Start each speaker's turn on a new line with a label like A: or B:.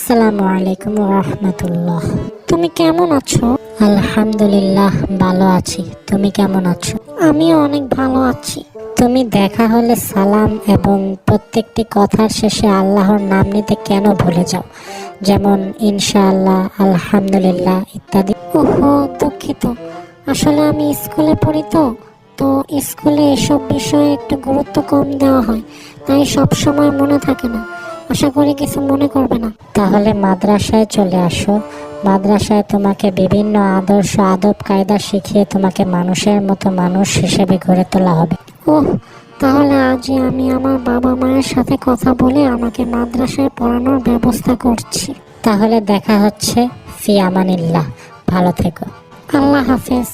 A: আসসালামু আলাইকুম রাহমাতুল্লাহ। তুমি কেমন আছো? আলহামদুলিল্লাহ ভালো আছি। তুমি কেমন আছো? আমিও অনেক ভালো আছি। তুমি দেখা হলে সালাম এবং প্রত্যেকটি কথার শেষে আল্লাহর নাম নিতে কেন ভুলে যাও? যেমন ইনশাআল্লাহ, আলহামদুলিল্লাহ ইত্যাদি। ওহো, দুঃখিত। আসলে আমি স্কুলে পড়ি তো স্কুলে এসব বিষয়ে একটু গুরুত্ব কম দেওয়া হয়, তাই সব সময় মনে থাকে না। আশা করি কিছু মনে করবে না। তাহলে মাদ্রাসায় চলে আসো। মাদ্রাসায় তোমাকে বিভিন্ন আদর্শ আদব কায়দা শিখিয়ে তোমাকে মানুষের মতো মানুষ হিসেবে গড়ে তোলা হবে। ওহ, তাহলে আজই আমি আমার বাবা মায়ের সাথে কথা বলে আমাকে মাদ্রাসায় পড়ানোর ব্যবস্থা করছি। তাহলে দেখা হচ্ছে। ফি আমানিল্লাহ। ভালো থেকো। আল্লাহ হাফেজ।